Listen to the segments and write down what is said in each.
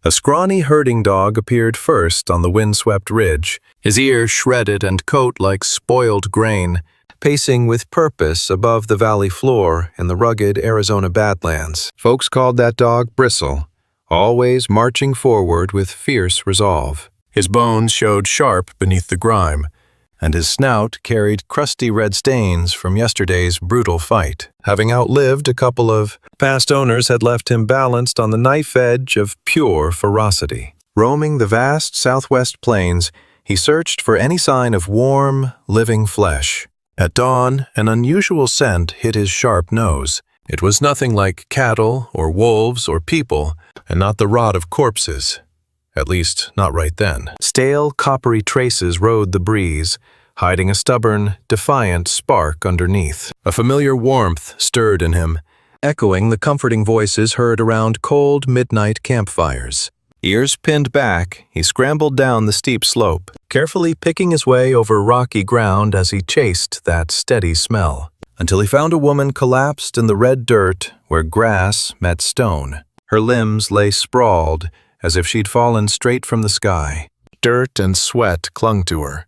A scrawny herding dog appeared first on the windswept ridge, his ears shredded and coat like spoiled grain, pacing with purpose above the valley floor in the rugged Arizona badlands. Folks called that dog Bristle, always marching forward with fierce resolve. His bones showed sharp beneath the grime, and his snout carried crusty red stains from yesterday's brutal fight. Having outlived a couple of past owners had left him balanced on the knife edge of pure ferocity. Roaming the vast southwest plains, he searched for any sign of warm, living flesh. At dawn, an unusual scent hit his sharp nose. It was nothing like cattle or wolves or people, and not the rot of corpses. At least, not right then. Stale, coppery traces rode the breeze, hiding a stubborn, defiant spark underneath. A familiar warmth stirred in him, echoing the comforting voices heard around cold midnight campfires. Ears pinned back, he scrambled down the steep slope, carefully picking his way over rocky ground as he chased that steady smell, until he found a woman collapsed in the red dirt where grass met stone. Her limbs lay sprawled, as if she'd fallen straight from the sky. Dirt and sweat clung to her.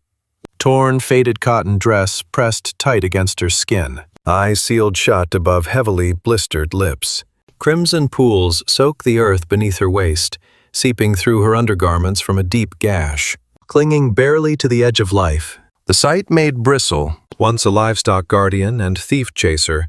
Torn, faded cotton dress pressed tight against her skin, eyes sealed shut above heavily blistered lips. Crimson pools soaked the earth beneath her waist, seeping through her undergarments from a deep gash. Clinging barely to the edge of life, the sight made Bristle, once a livestock guardian and thief chaser,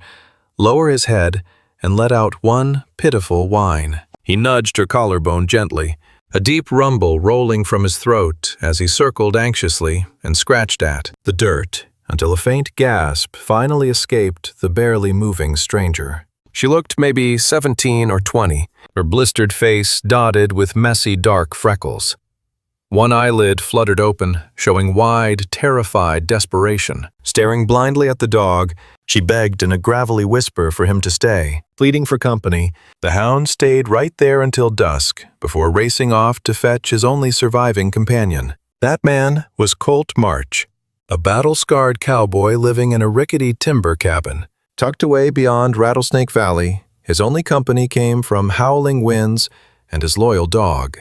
lower his head and let out one pitiful whine. He nudged her collarbone gently, a deep rumble rolling from his throat as he circled anxiously and scratched at the dirt until a faint gasp finally escaped the barely moving stranger. She looked maybe 17 or 20, her blistered face dotted with messy dark freckles. One eyelid fluttered open, showing wide, terrified desperation. Staring blindly at the dog, she begged in a gravelly whisper for him to stay. Pleading for company, the hound stayed right there until dusk, before racing off to fetch his only surviving companion. That man was Colt March, a battle-scarred cowboy living in a rickety timber cabin. Tucked away beyond Rattlesnake Valley, his only company came from howling winds and his loyal dog,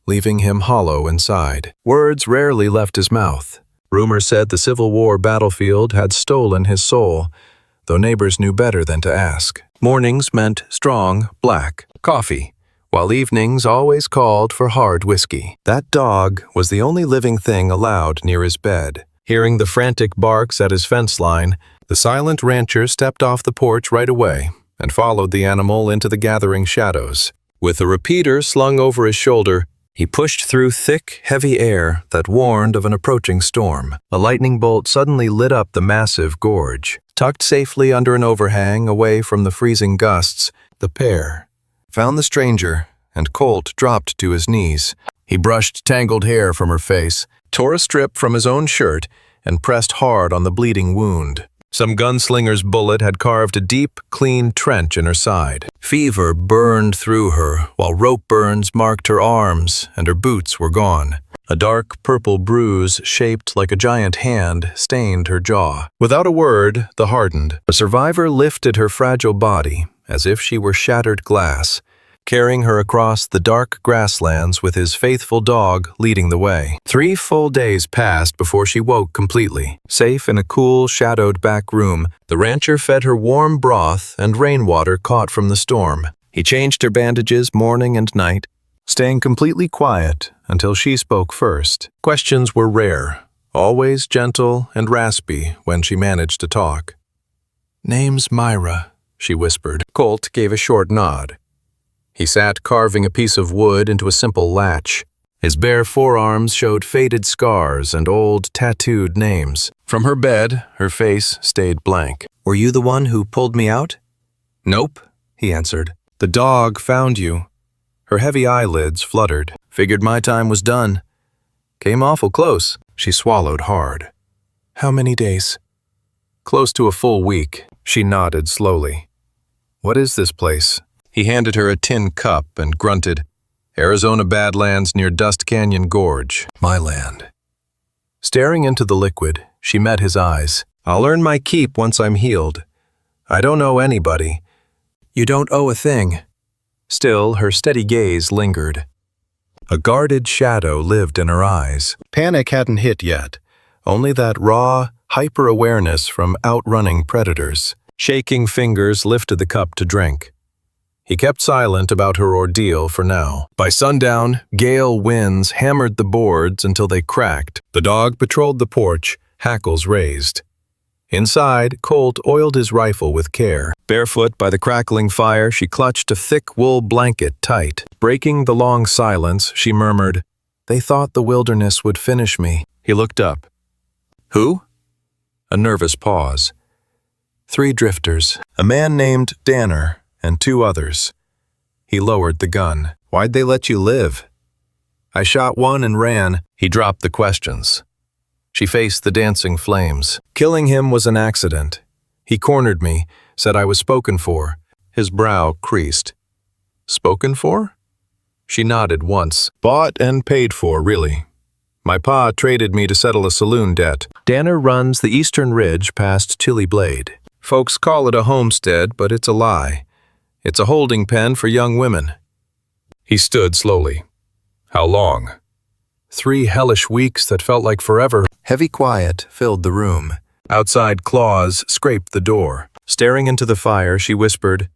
leaving him hollow inside. Words rarely left his mouth. Rumor said the Civil War battlefield had stolen his soul, though neighbors knew better than to ask. Mornings meant strong, black coffee, while evenings always called for hard whiskey. That dog was the only living thing allowed near his bed. Hearing the frantic barks at his fence line, the silent rancher stepped off the porch right away and followed the animal into the gathering shadows. With a repeater slung over his shoulder, he pushed through thick, heavy air that warned of an approaching storm. A lightning bolt suddenly lit up the massive gorge. Tucked safely under an overhang away from the freezing gusts, the pair found the stranger, and Colt dropped to his knees. He brushed tangled hair from her face, tore a strip from his own shirt, and pressed hard on the bleeding wound. Some gunslinger's bullet had carved a deep, clean trench in her side. Fever burned through her, while rope burns marked her arms, and her boots were gone. A dark purple bruise shaped like a giant hand stained her jaw. Without a word, the hardened survivor lifted her fragile body as if she were shattered glass, carrying her across the dark grasslands with his faithful dog leading the way. 3 full days passed before she woke completely. Safe in a cool, shadowed back room, the rancher fed her warm broth and rainwater caught from the storm. He changed her bandages morning and night, staying completely quiet until she spoke first. Questions were rare, always gentle and raspy when she managed to talk. "Name's Myra," she whispered. Colt gave a short nod. He sat carving a piece of wood into a simple latch. His bare forearms showed faded scars and old, tattooed names. From her bed, her face stayed blank. "Were you the one who pulled me out?" "Nope," he answered. "The dog found you." Her heavy eyelids fluttered. "Figured my time was done. Came awful close." She swallowed hard. "How many days?" "Close to a full week." She nodded slowly. "What is this place?" He handed her a tin cup and grunted, "Arizona Badlands near Dust Canyon Gorge. My land." Staring into the liquid, she met his eyes. "I'll earn my keep once I'm healed. I don't owe anybody." "You don't owe a thing." Still, her steady gaze lingered. A guarded shadow lived in her eyes. Panic hadn't hit yet, only that raw, hyper-awareness from outrunning predators. Shaking fingers lifted the cup to drink. He kept silent about her ordeal for now. By sundown, gale winds hammered the boards until they cracked. The dog patrolled the porch, hackles raised. Inside, Colt oiled his rifle with care. Barefoot by the crackling fire, she clutched a thick wool blanket tight. Breaking the long silence, she murmured, "They thought the wilderness would finish me." He looked up. "Who?" A nervous pause. "3 drifters. A man named Danner and 2 others." He lowered the gun. "Why'd they let you live?" "I shot one and ran." He dropped the questions. She faced the dancing flames. "Killing him was an accident. He cornered me, said I was spoken for." His brow creased. "Spoken for?" She nodded once. "Bought and paid for, really. My pa traded me to settle a saloon debt." Danner runs the eastern ridge past Chili Blade. Folks call it a homestead, but it's a lie. It's a holding pen for young women. He stood slowly. "How long?" 3 hellish weeks that felt like forever. Heavy quiet filled the room. Outside claws scraped the door. Staring into the fire, she whispered,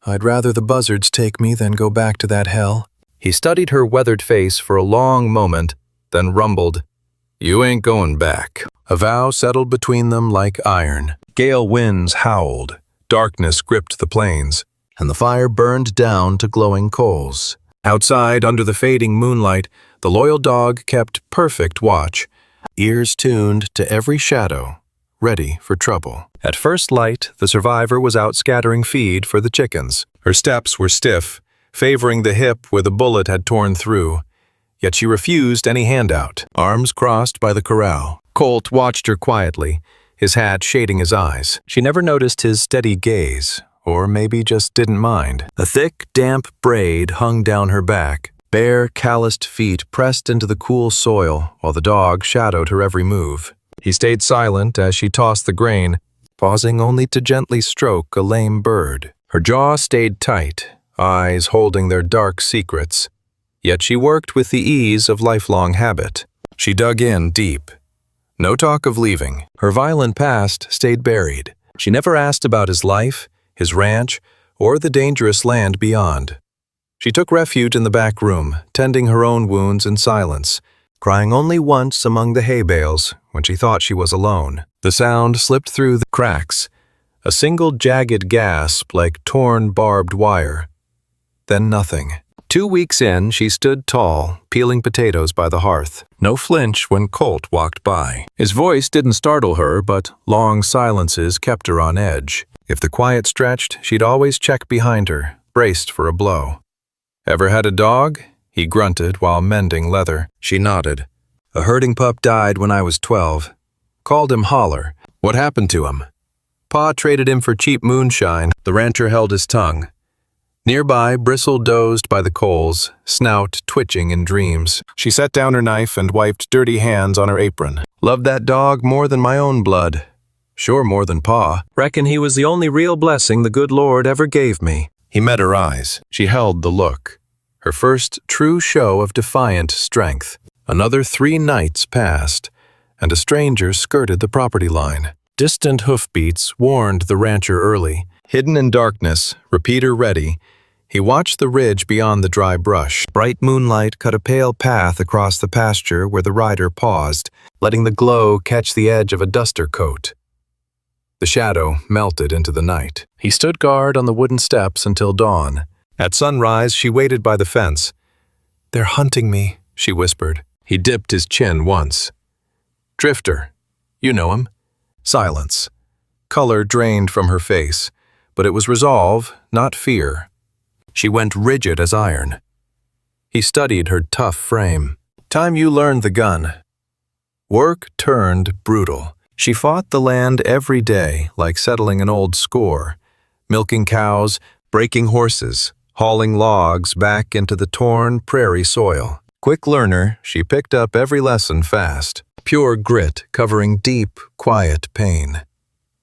"I'd rather the buzzards take me than go back to that hell." He studied her weathered face for a long moment, then rumbled, "You ain't going back." A vow settled between them like iron. Gale winds howled, darkness gripped the plains, and the fire burned down to glowing coals. Outside, under the fading moonlight, the loyal dog kept perfect watch, ears tuned to every shadow, ready for trouble. At first light, the survivor was out scattering feed for the chickens. Her steps were stiff, favoring the hip where the bullet had torn through. Yet she refused any handout, arms crossed by the corral. Colt watched her quietly, his hat shading his eyes. She never noticed his steady gaze, or maybe just didn't mind. A thick, damp braid hung down her back. Bare, calloused feet pressed into the cool soil, while the dog shadowed her every move. He stayed silent as she tossed the grain, pausing only to gently stroke a lame bird. Her jaw stayed tight, eyes holding their dark secrets. Yet she worked with the ease of lifelong habit. She dug in deep. No talk of leaving. Her violent past stayed buried. She never asked about his life, his ranch, or the dangerous land beyond. She took refuge in the back room, tending her own wounds in silence, crying only once among the hay bales when she thought she was alone. The sound slipped through the cracks, a single jagged gasp like torn barbed wire. Then nothing. 2 weeks in, she stood tall, peeling potatoes by the hearth. No flinch when Colt walked by. His voice didn't startle her, but long silences kept her on edge. If the quiet stretched, she'd always check behind her, braced for a blow. "Ever had a dog?" he grunted while mending leather. She nodded. "A herding pup died when I was 12. Called him Holler." "What happened to him?" "Pa traded him for cheap moonshine." The rancher held his tongue. Nearby, Bristle dozed by the coals, snout twitching in dreams. She set down her knife and wiped dirty hands on her apron. "Loved that dog more than my own blood. Sure more than Pa. Reckon he was the only real blessing the good Lord ever gave me." He met her eyes. She held the look. Her first true show of defiant strength. Another 3 nights passed, and a stranger skirted the property line. Distant hoofbeats warned the rancher early. Hidden in darkness, repeater ready, he watched the ridge beyond the dry brush. Bright moonlight cut a pale path across the pasture where the rider paused, letting the glow catch the edge of a duster coat. The shadow melted into the night. He stood guard on the wooden steps until dawn. At sunrise, she waited by the fence. "They're hunting me," she whispered. He dipped his chin once. "Drifter. You know him." Silence. Color drained from her face, but it was resolve, not fear. She went rigid as iron. He studied her tough frame. "Time you learned the gun." Work turned brutal. She fought the land every day like settling an old score, milking cows, breaking horses, hauling logs back into the torn prairie soil. Quick learner, she picked up every lesson fast. Pure grit covering deep, quiet pain.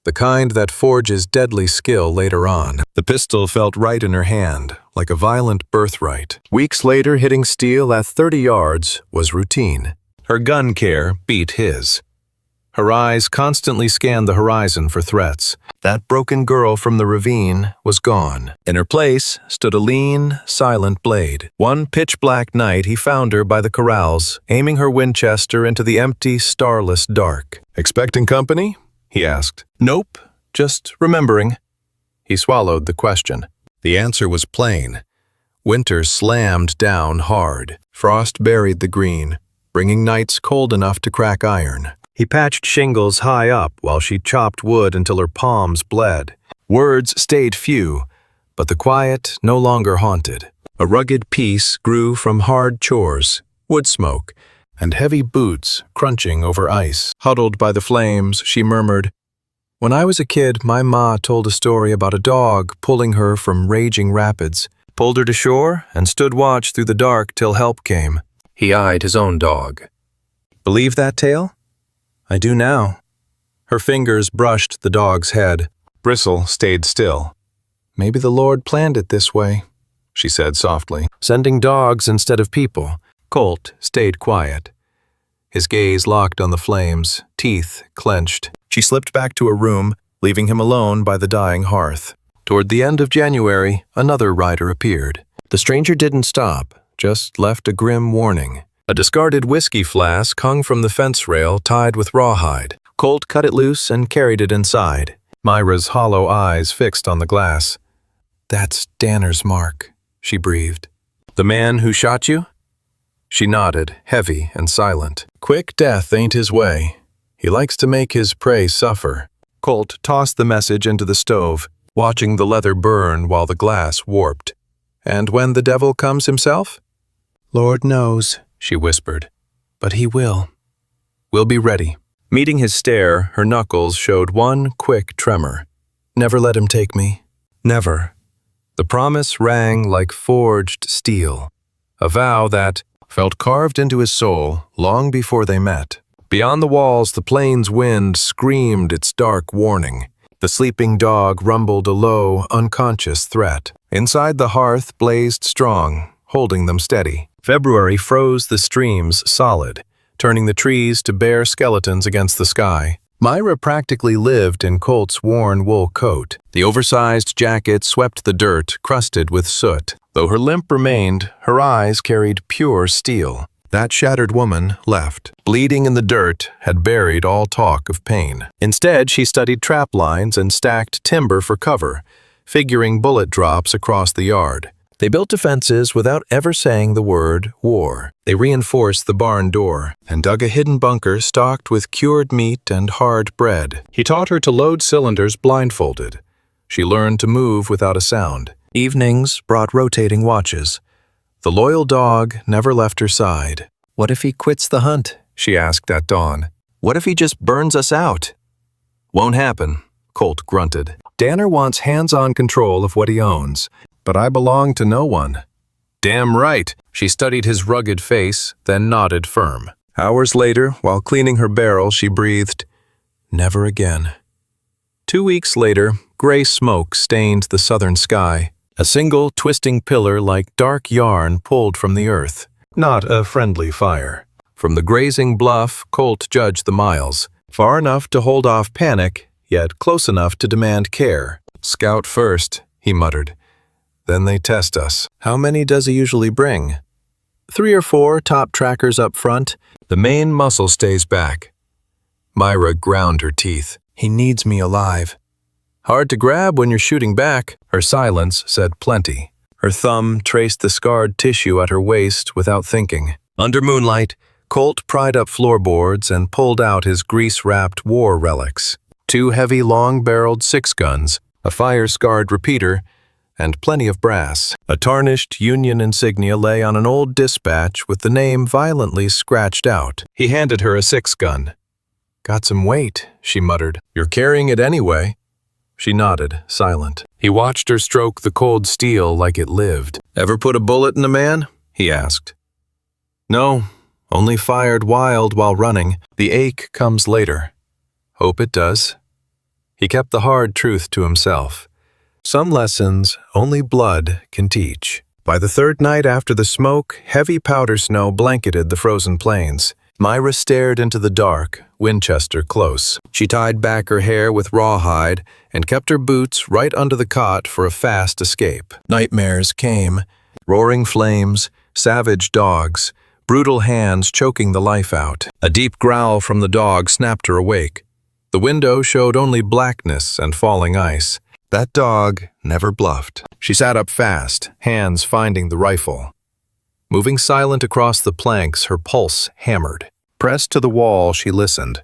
the kind that forges deadly skill later on. The pistol felt right in her hand, like a violent birthright. Weeks later, hitting steel at 30 yards was routine. Her gun care beat his. Her eyes constantly scanned the horizon for threats. That broken girl from the ravine was gone. In her place stood a lean, silent blade. One pitch-black night he found her by the corrals, aiming her Winchester into the empty, starless dark. "Expecting company?" he asked. "Nope, just remembering." He swallowed the question. The answer was plain. Winter slammed down hard. Frost buried the green, bringing nights cold enough to crack iron. He patched shingles high up while she chopped wood until her palms bled. Words stayed few, but the quiet no longer haunted. A rugged peace grew from hard chores, wood smoke, and heavy boots crunching over ice. Huddled by the flames, she murmured, "When I was a kid, my ma told a story about a dog pulling her from raging rapids, pulled her to shore, and stood watch through the dark till help came." He eyed his own dog. "Believe that tale?" "I do now." Her fingers brushed the dog's head. Bristle stayed still. "Maybe the Lord planned it this way," she said softly, "sending dogs instead of people." Colt stayed quiet. His gaze locked on the flames, teeth clenched. She slipped back to her room, leaving him alone by the dying hearth. Toward the end of January, another rider appeared. The stranger didn't stop, just left a grim warning. A discarded whiskey flask hung from the fence rail tied with rawhide. Colt cut it loose and carried it inside. Myra's hollow eyes fixed on the glass. "That's Danner's mark," she breathed. "The man who shot you?" She nodded, heavy and silent. "Quick death ain't his way. He likes to make his prey suffer." Colt tossed the message into the stove, watching the leather burn while the glass warped. "And when the devil comes himself?" "Lord knows," she whispered, "but he will. We'll be ready." Meeting his stare, her knuckles showed one quick tremor. "Never let him take me. Never." The promise rang like forged steel, a vow that felt carved into his soul long before they met. Beyond the walls, the plains wind screamed its dark warning. The sleeping dog rumbled a low, unconscious threat. Inside the hearth blazed strong, holding them steady. February froze the streams solid, turning the trees to bare skeletons against the sky. Myra practically lived in Colt's worn wool coat. The oversized jacket swept the dirt, crusted with soot. Though her limp remained, her eyes carried pure steel. That shattered woman left. Bleeding in the dirt had buried all talk of pain. Instead, she studied trap lines and stacked timber for cover, figuring bullet drops across the yard. They built defenses without ever saying the word war. They reinforced the barn door and dug a hidden bunker stocked with cured meat and hard bread. He taught her to load cylinders blindfolded. She learned to move without a sound. Evenings brought rotating watches. The loyal dog never left her side. "What if he quits the hunt?" she asked at dawn. "What if he just burns us out?" "Won't happen," Colt grunted. "Danner wants hands-on control of what he owns, but I belong to no one." "Damn right." She studied his rugged face, then nodded firm. Hours later, while cleaning her barrel, she breathed, "Never again." 2 weeks later, gray smoke stained the southern sky. A single twisting pillar like dark yarn pulled from the earth. Not a friendly fire. From the grazing bluff, Colt judged the miles. Far enough to hold off panic, yet close enough to demand care. "Scout first," he muttered. "Then they test us." "How many does he usually bring?" 3 or 4 top trackers up front. The main muscle stays back. Myra ground her teeth. "He needs me alive." "Hard to grab when you're shooting back." Her silence said plenty. Her thumb traced the scarred tissue at her waist without thinking. Under moonlight, Colt pried up floorboards and pulled out his grease-wrapped war relics. 2 heavy, long-barreled 6-guns, a fire-scarred repeater, and plenty of brass. A tarnished Union insignia lay on an old dispatch with the name violently scratched out. He handed her a 6-gun. "Got some weight," she muttered. "You're carrying it anyway." She nodded, silent. He watched her stroke the cold steel like it lived. "Ever put a bullet in a man?" he asked. "No, only fired wild while running. The ache comes later." "Hope it does." He kept the hard truth to himself. Some lessons only blood can teach. By the third night after the smoke, heavy powder snow blanketed the frozen plains. Myra stared into the dark, Winchester close. She tied back her hair with rawhide and kept her boots right under the cot for a fast escape. Nightmares came. Roaring flames, savage dogs, brutal hands choking the life out. A deep growl from the dog snapped her awake. The window showed only blackness and falling ice. That dog never bluffed. She sat up fast, hands finding the rifle. Moving silent across the planks, her pulse hammered. Pressed to the wall, she listened.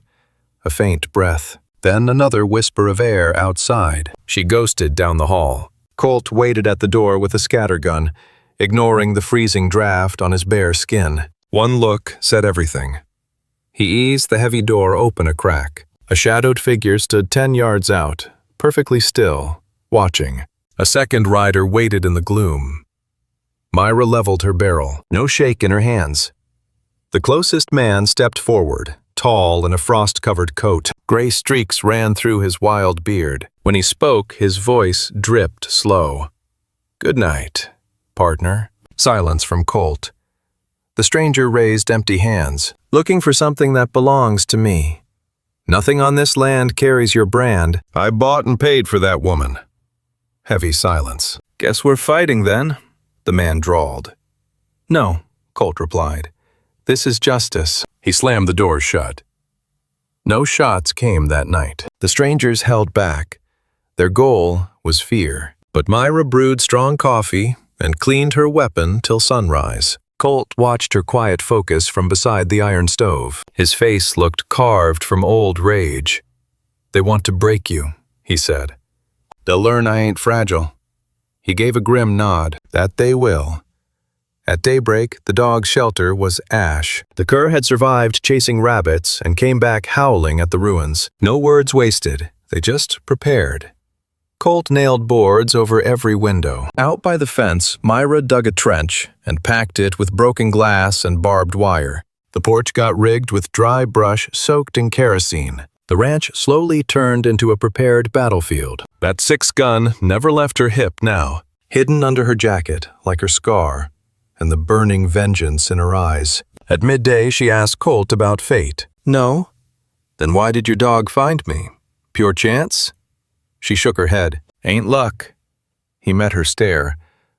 A faint breath, then another whisper of air outside. She ghosted down the hall. Colt waited at the door with a scattergun, ignoring the freezing draft on his bare skin. One look said everything. He eased the heavy door open a crack. A shadowed figure stood 10 yards out, perfectly still, watching. A second rider waited in the gloom. Myra leveled her barrel, no shake in her hands. The closest man stepped forward, tall in a frost-covered coat. Gray streaks ran through his wild beard. When he spoke, his voice dripped slow. "Good night, partner." Silence from Colt. The stranger raised empty hands. "Looking for something that belongs to me. Nothing on this land carries your brand. I bought and paid for that woman." Heavy silence. "Guess we're fighting then," the man drawled. "No," Colt replied. "This is justice." He slammed the door shut. No shots came that night. The strangers held back. Their goal was fear. But Myra brewed strong coffee and cleaned her weapon till sunrise. Colt watched her quiet focus from beside the iron stove. His face looked carved from old rage. "They want to break you," he said. "They'll learn I ain't fragile." He gave a grim nod. "That they will." At daybreak, the dog's shelter was ash. The cur had survived chasing rabbits and came back howling at the ruins. No words wasted. They just prepared. Colt nailed boards over every window. Out by the fence, Myra dug a trench and packed it with broken glass and barbed wire. The porch got rigged with dry brush soaked in kerosene. The ranch slowly turned into a prepared battlefield. That 6-gun never left her hip now, hidden under her jacket like her scar, and the burning vengeance in her eyes. At midday, she asked Colt about fate. "No." "Then why did your dog find me? Pure chance?" She shook her head. "Ain't luck." He met her stare.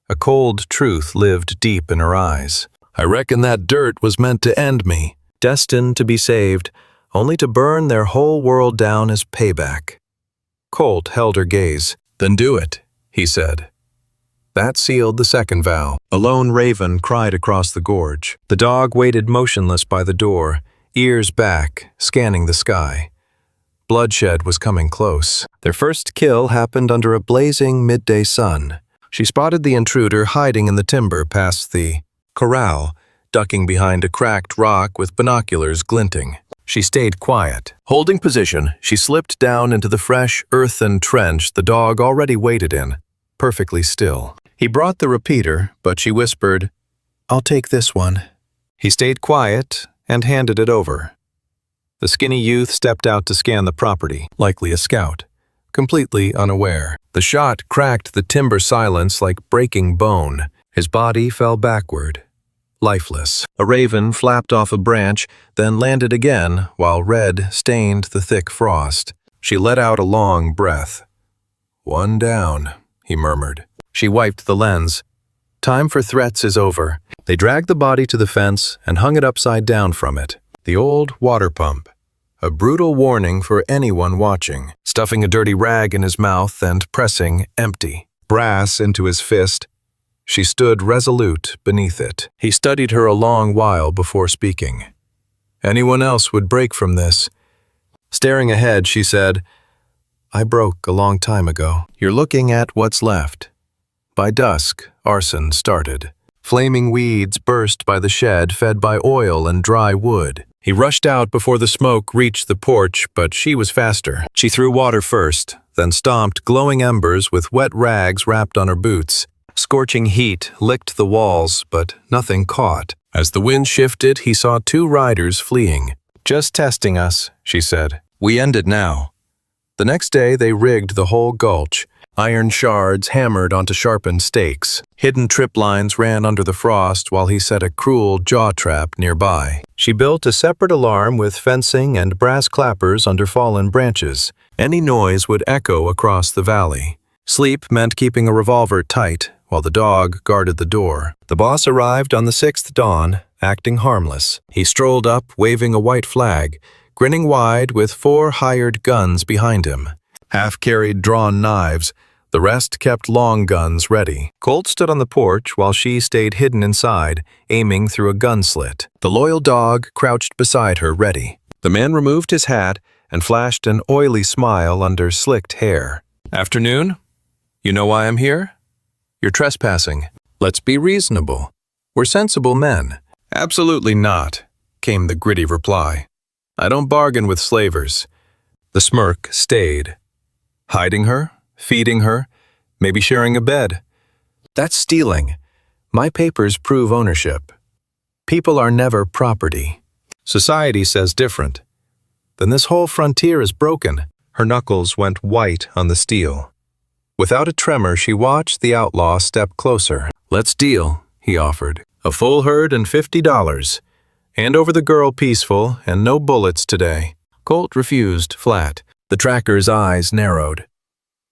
A cold truth lived deep in her eyes. "I reckon that dirt was meant to end me, destined to be saved, only to burn their whole world down as payback." Colt held her gaze. "Then do it," he said. That sealed the second vow. A lone raven cried across the gorge. The dog waited motionless by the door, ears back, scanning the sky. Bloodshed was coming close. Their first kill happened under a blazing midday sun. She spotted the intruder hiding in the timber past the corral, ducking behind a cracked rock with binoculars glinting. She stayed quiet. Holding position, she slipped down into the fresh, earthen trench the dog already waited in, perfectly still. He brought the repeater, but she whispered, "I'll take this one." He stayed quiet and handed it over. The skinny youth stepped out to scan the property, likely a scout, completely unaware. The shot cracked the timber silence like breaking bone. His body fell backward, lifeless. A raven flapped off a branch, then landed again while red stained the thick frost. She let out a long breath. "One down," he murmured. She wiped the lens. "Time for threats is over." They dragged the body to the fence and hung it upside down from it. The old water pump. A brutal warning for anyone watching. Stuffing a dirty rag in his mouth and pressing empty brass into his fist, she stood resolute beneath it. He studied her a long while before speaking. Anyone else would break from this. Staring ahead, she said, "I broke a long time ago. You're looking at what's left." By dusk, arson started. Flaming weeds burst by the shed fed by oil and dry wood. He rushed out before the smoke reached the porch, but she was faster. She threw water first, then stomped glowing embers with wet rags wrapped on her boots. Scorching heat licked the walls, but nothing caught. As the wind shifted, he saw 2 riders fleeing. "Just testing us," she said. "We end it now." The next day they rigged the whole gulch. Iron shards hammered onto sharpened stakes. Hidden trip lines ran under the frost while he set a cruel jaw trap nearby. She built a separate alarm with fencing and brass clappers under fallen branches. Any noise would echo across the valley. Sleep meant keeping a revolver tight while the dog guarded the door. The boss arrived on the 6th dawn, acting harmless. He strolled up, waving a white flag, grinning wide with 4 hired guns behind him. Half carried drawn knives. The rest kept long guns ready. Colt stood on the porch while she stayed hidden inside, aiming through a gun slit. The loyal dog crouched beside her, ready. The man removed his hat and flashed an oily smile under slicked hair. "Afternoon? You know why I'm here? You're trespassing. Let's be reasonable. We're sensible men." "Absolutely not," came the gritty reply. "I don't bargain with slavers." The smirk stayed. "Hiding her? Feeding her? Maybe sharing a bed? That's stealing. My papers prove ownership. People are never property. Society says different. Then this whole frontier is broken." Her knuckles went white on the steel. Without a tremor, she watched the outlaw step closer. "Let's deal," he offered. "A full herd and $50. Hand over the girl peaceful and no bullets today." Colt refused flat. The tracker's eyes narrowed.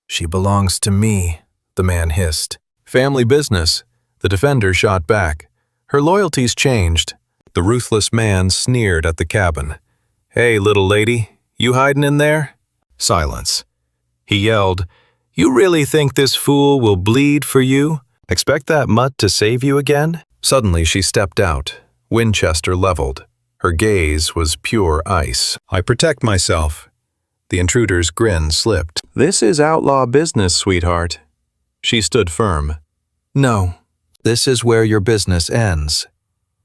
"She belongs to me," the man hissed. "Family business," the defender shot back. Her loyalties changed. The ruthless man sneered at the cabin. "Hey, little lady, you hiding in there?" Silence. He yelled, "You really think this fool will bleed for you? Expect that mutt to save you again?" Suddenly she stepped out, Winchester leveled. Her gaze was pure ice. "I protect myself." The intruder's grin slipped. "This is outlaw business, sweetheart." She stood firm. "No, this is where your business ends."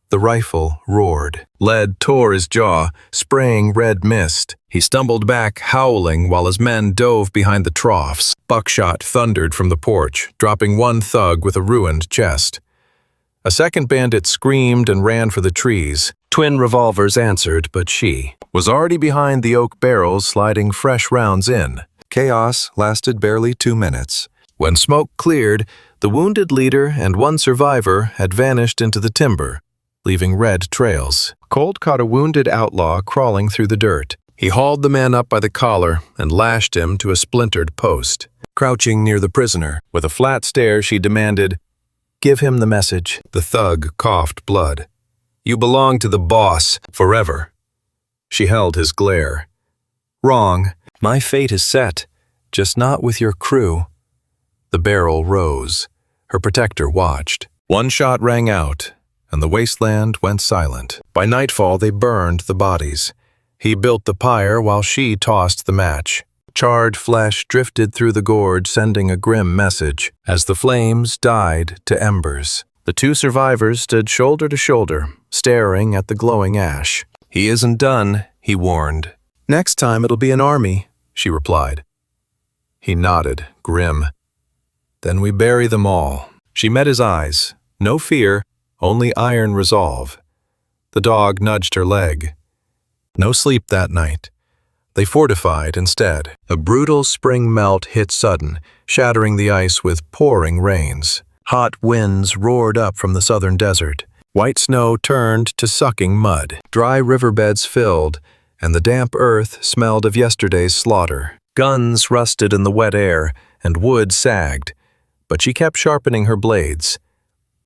The rifle roared. Lead tore his jaw, spraying red mist. He stumbled back, howling, while his men dove behind the troughs. Buckshot thundered from the porch, dropping one thug with a ruined chest. A second bandit screamed and ran for the trees. Twin revolvers answered, but she was already behind the oak barrels, sliding fresh rounds in. Chaos lasted barely 2 minutes. When smoke cleared, the wounded leader and one survivor had vanished into the timber, leaving red trails. Colt caught a wounded outlaw crawling through the dirt. He hauled the man up by the collar and lashed him to a splintered post. Crouching near the prisoner, with a flat stare, she demanded, "Give him the message." The thug coughed blood. "You belong to the boss, forever." She held his glare. "Wrong. My fate is set, just not with your crew." The barrel rose. Her protector watched. One shot rang out, and the wasteland went silent. By nightfall they burned the bodies. He built the pyre while she tossed the match. Charred flesh drifted through the gorge, sending a grim message. As the flames died to embers, the 2 survivors stood shoulder to shoulder, staring at the glowing ash. "He isn't done," he warned. "Next time it'll be an army," she replied. He nodded, grim. "Then we bury them all." She met his eyes. No fear, only iron resolve. The dog nudged her leg. No sleep that night. They fortified instead. A brutal spring melt hit sudden, shattering the ice with pouring rains. Hot winds roared up from the southern desert. White snow turned to sucking mud. Dry riverbeds filled, and the damp earth smelled of yesterday's slaughter. Guns rusted in the wet air, and wood sagged, but she kept sharpening her blades.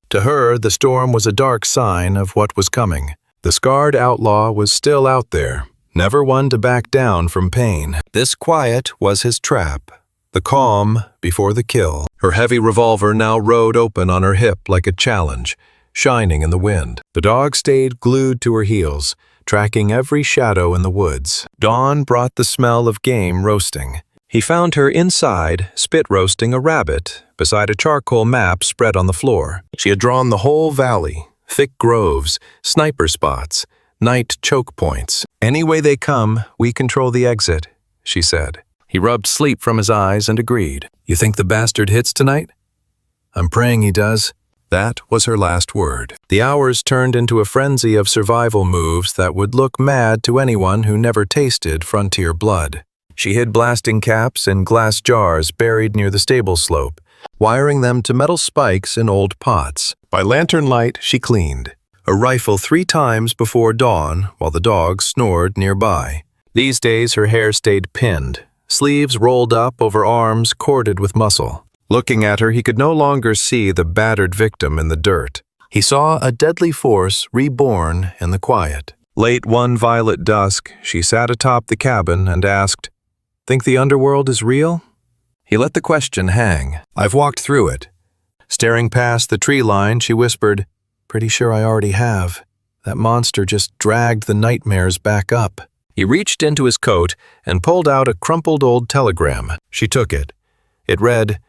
To her, the storm was a dark sign of what was coming. The scarred outlaw was still out there, never one to back down from pain. This quiet was his trap, the calm before the kill. Her heavy revolver now rode open on her hip like a challenge, shining in the wind. The dog stayed glued to her heels, tracking every shadow in the woods. Dawn brought the smell of game roasting. He found her inside, spit roasting a rabbit, beside a charcoal map spread on the floor. She had drawn the whole valley, thick groves, sniper spots, night choke points. "Any way they come, we control the exit," she said. He rubbed sleep from his eyes and agreed. "You think the bastard hits tonight?" "I'm praying he does." That was her last word. The hours turned into a frenzy of survival moves that would look mad to anyone who never tasted frontier blood. She hid blasting caps in glass jars buried near the stable slope, wiring them to metal spikes in old pots. By lantern light, she cleaned a rifle 3 times before dawn while the dog snored nearby. These days, her hair stayed pinned, sleeves rolled up over arms corded with muscle. Looking at her, he could no longer see the battered victim in the dirt. He saw a deadly force reborn in the quiet. Late one violet dusk, she sat atop the cabin and asked, "Think the underworld is real?" He let the question hang. "I've walked through it." Staring past the tree line, she whispered, "Pretty sure I already have. That monster just dragged the nightmares back up." He reached into his coat and pulled out a crumpled old telegram. She took it. It read,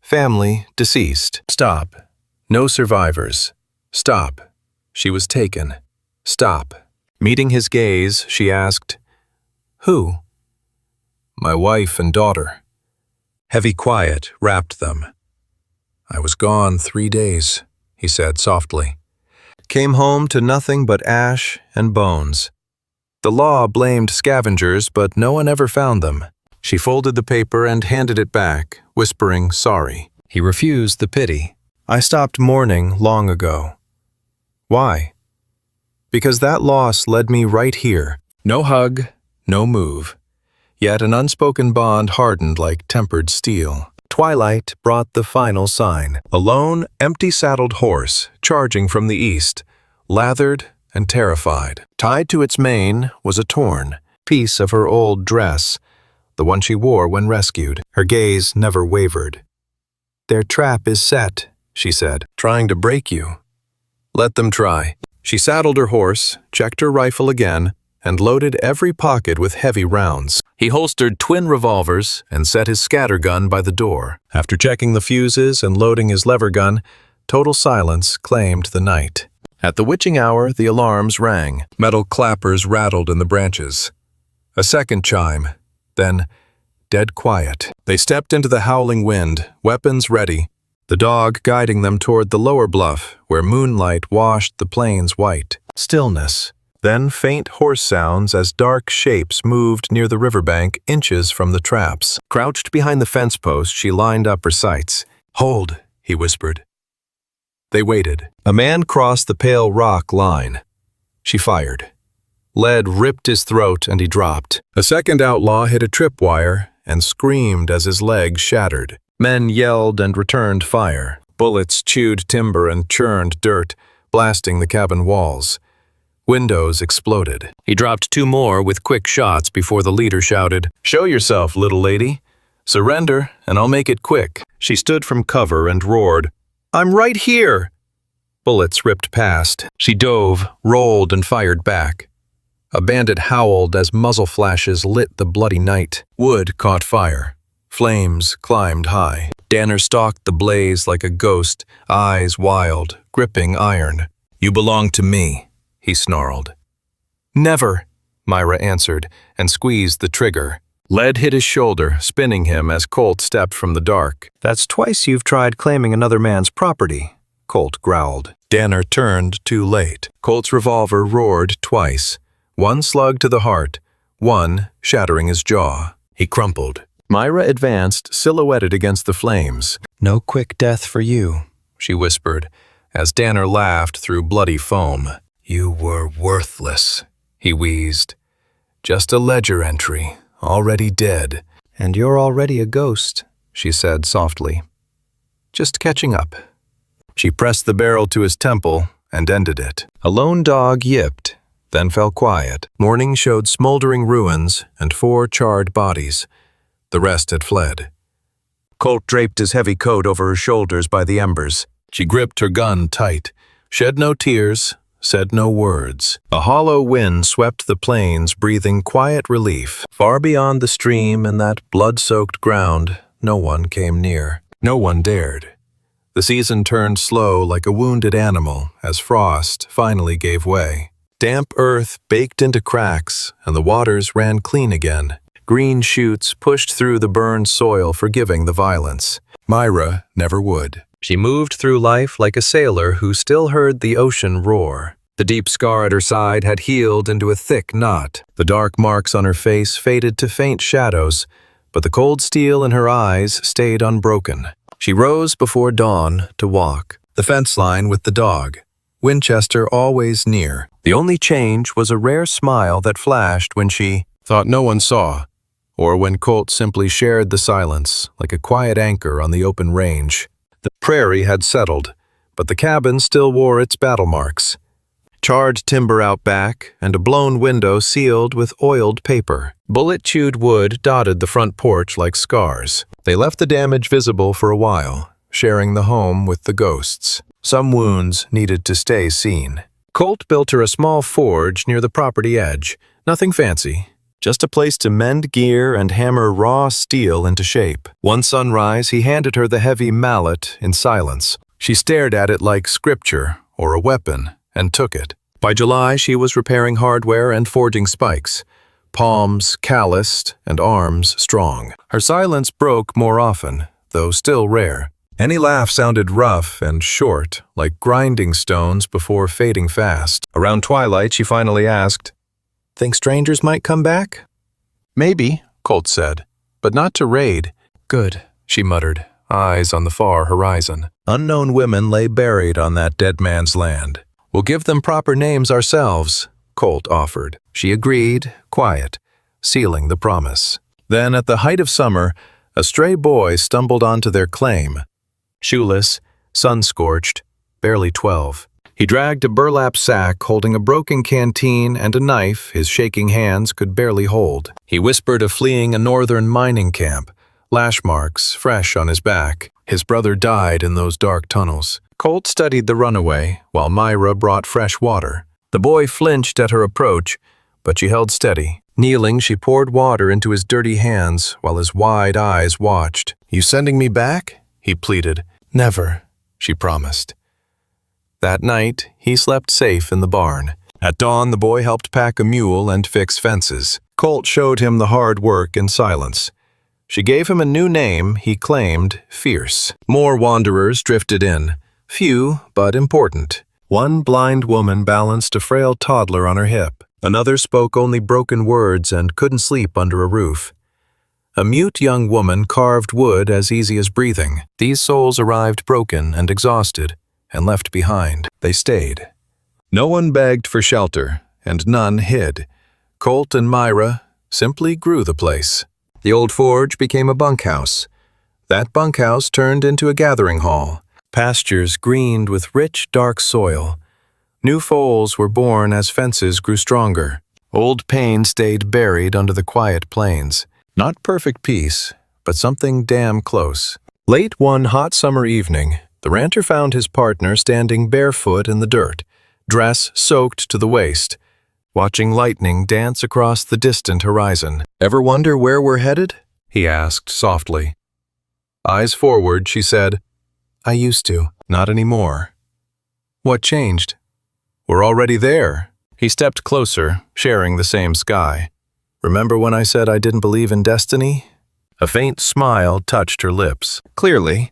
"Family deceased. Stop. No survivors. Stop. She was taken. Stop." Meeting his gaze, she asked, "Who?" "My wife and daughter." Heavy quiet wrapped them. "I was gone 3 days," he said softly. "Came home to nothing but ash and bones. The law blamed scavengers, but no one ever found them." She folded the paper and handed it back, whispering sorry. He refused the pity. "I stopped mourning long ago." "Why?" "Because that loss led me right here. No hug, no move. Yet an unspoken bond hardened like tempered steel." Twilight brought the final sign. A lone, empty-saddled horse charging from the east, lathered and terrified. Tied to its mane was a torn piece of her old dress, the one she wore when rescued. Her gaze never wavered. "Their trap is set," she said, "trying to break you. Let them try." She saddled her horse, checked her rifle again, and loaded every pocket with heavy rounds. He holstered twin revolvers and set his scattergun by the door. After checking the fuses and loading his lever gun, total silence claimed the night. At the witching hour, the alarms rang. Metal clappers rattled in the branches. A second chime, then dead quiet. They stepped into the howling wind, weapons ready, the dog guiding them toward the lower bluff, where moonlight washed the plains white. Stillness. Then faint horse sounds as dark shapes moved near the riverbank inches from the traps. Crouched behind the fence post, she lined up her sights. "Hold," he whispered. They waited. A man crossed the pale rock line. She fired. Lead ripped his throat and he dropped. A second outlaw hit a tripwire and screamed as his leg shattered. Men yelled and returned fire. Bullets chewed timber and churned dirt, blasting the cabin walls. Windows exploded. He dropped 2 more with quick shots before the leader shouted, "Show yourself, little lady. Surrender, and I'll make it quick." She stood from cover and roared, "I'm right here!" Bullets ripped past. She dove, rolled, and fired back. A bandit howled as muzzle flashes lit the bloody night. Wood caught fire. Flames climbed high. Danner stalked the blaze like a ghost, eyes wild, gripping iron. "You belong to me," he snarled. "Never," Myra answered, and squeezed the trigger. Lead hit his shoulder, spinning him as Colt stepped from the dark. "That's twice you've tried claiming another man's property," Colt growled. Danner turned too late. Colt's revolver roared twice, 1 slug to the heart, 1 shattering his jaw. He crumpled. Myra advanced, silhouetted against the flames. "No quick death for you," she whispered, as Danner laughed through bloody foam. "You were worthless," he wheezed. "Just a ledger entry, already dead." "And you're already a ghost," she said softly. "Just catching up." She pressed the barrel to his temple and ended it. A lone dog yipped, then fell quiet. Morning showed smoldering ruins and 4 charred bodies. The rest had fled. Colt draped his heavy coat over her shoulders by the embers. She gripped her gun tight, shed no tears, said no words. A hollow wind swept the plains, breathing quiet relief. Far beyond the stream and that blood-soaked ground, no one came near. No one dared. The season turned slow like a wounded animal as frost finally gave way. Damp earth baked into cracks, and the waters ran clean again. Green shoots pushed through the burned soil, forgiving the violence. Myra never would. She moved through life like a sailor who still heard the ocean roar. The deep scar at her side had healed into a thick knot. The dark marks on her face faded to faint shadows, but the cold steel in her eyes stayed unbroken. She rose before dawn to walk the fence line with the dog, Winchester always near. The only change was a rare smile that flashed when she thought no one saw, or when Colt simply shared the silence like a quiet anchor on the open range. The prairie had settled, but the cabin still wore its battle marks. Charred timber out back and a blown window sealed with oiled paper. Bullet-chewed wood dotted the front porch like scars. They left the damage visible for a while, sharing the home with the ghosts. Some wounds needed to stay seen. Colt built her a small forge near the property edge. Nothing fancy, just a place to mend gear and hammer raw steel into shape. One sunrise, he handed her the heavy mallet in silence. She stared at it like scripture or a weapon and took it. By July, she was repairing hardware and forging spikes, palms calloused and arms strong. Her silence broke more often, though still rare. Any laugh sounded rough and short, like grinding stones before fading fast. Around twilight, she finally asked, "Think strangers might come back?" "Maybe," Colt said, "but not to raid." "Good," she muttered, eyes on the far horizon. Unknown women lay buried on that dead man's land. "We'll give them proper names ourselves," Colt offered. She agreed, quiet, sealing the promise. Then, at the height of summer, a stray boy stumbled onto their claim. Shoeless, sun-scorched, barely 12. He dragged a burlap sack holding a broken canteen and a knife his shaking hands could barely hold. He whispered of fleeing a northern mining camp, lash marks fresh on his back. His brother died in those dark tunnels. Colt studied the runaway while Myra brought fresh water. The boy flinched at her approach, but she held steady. Kneeling, she poured water into his dirty hands while his wide eyes watched. "You sending me back?" he pleaded. "Never," she promised. That night, he slept safe in the barn. At dawn, the boy helped pack a mule and fix fences. Colt showed him the hard work in silence. She gave him a new name he claimed Fierce. More wanderers drifted in, few but important. One blind woman balanced a frail toddler on her hip. Another spoke only broken words and couldn't sleep under a roof. A mute young woman carved wood as easy as breathing. These souls arrived broken and exhausted, and left behind. They stayed. No one begged for shelter, and none hid. Colt and Myra simply grew the place. The old forge became a bunkhouse. That bunkhouse turned into a gathering hall. Pastures greened with rich, dark soil. New foals were born as fences grew stronger. Old pain stayed buried under the quiet plains. Not perfect peace, but something damn close. Late one hot summer evening, the rancher found his partner standing barefoot in the dirt, dress soaked to the waist, watching lightning dance across the distant horizon. "Ever wonder where we're headed?" he asked softly. Eyes forward, she said, "I used to. Not anymore." "What changed?" "We're already there." He stepped closer, sharing the same sky. "Remember when I said I didn't believe in destiny?" A faint smile touched her lips. "Clearly.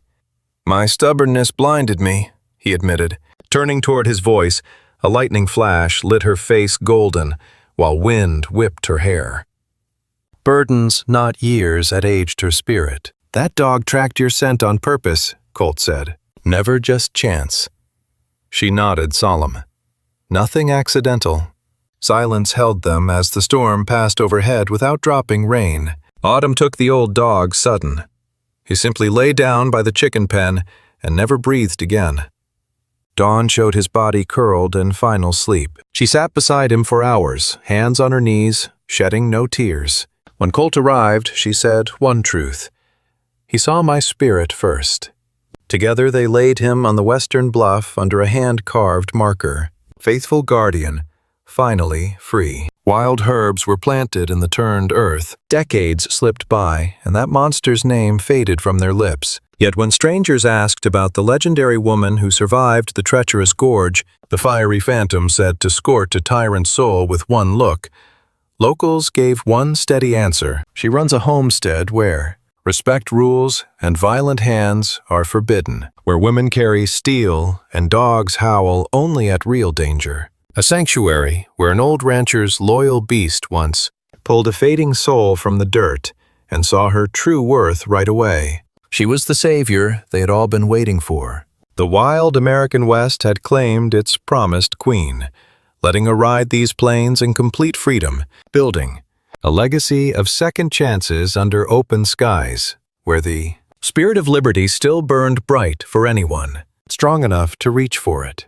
My stubbornness blinded me," he admitted. Turning toward his voice, a lightning flash lit her face golden, while wind whipped her hair. Burdens, not years, had aged her spirit. "That dog tracked your scent on purpose," Colt said. "Never just chance." She nodded, solemn. "Nothing accidental." Silence held them as the storm passed overhead without dropping rain. Autumn took the old dog sudden. He simply lay down by the chicken pen and never breathed again. Dawn showed his body curled in final sleep. She sat beside him for hours, hands on her knees, shedding no tears. When Colt arrived, she said one truth. "He saw my spirit first." Together they laid him on the western bluff under a hand-carved marker. Faithful guardian, finally free. Wild herbs were planted in the turned earth. Decades slipped by, and that monster's name faded from their lips. Yet when strangers asked about the legendary woman who survived the treacherous gorge, the fiery phantom said to scorch a tyrant's soul with one look, locals gave one steady answer. She runs a homestead where respect rules and violent hands are forbidden, where women carry steel and dogs howl only at real danger. A sanctuary where an old rancher's loyal beast once pulled a fading soul from the dirt and saw her true worth right away. She was the savior they had all been waiting for. The wild American West had claimed its promised queen, letting her ride these plains in complete freedom, building a legacy of second chances under open skies, where the spirit of liberty still burned bright for anyone strong enough to reach for it.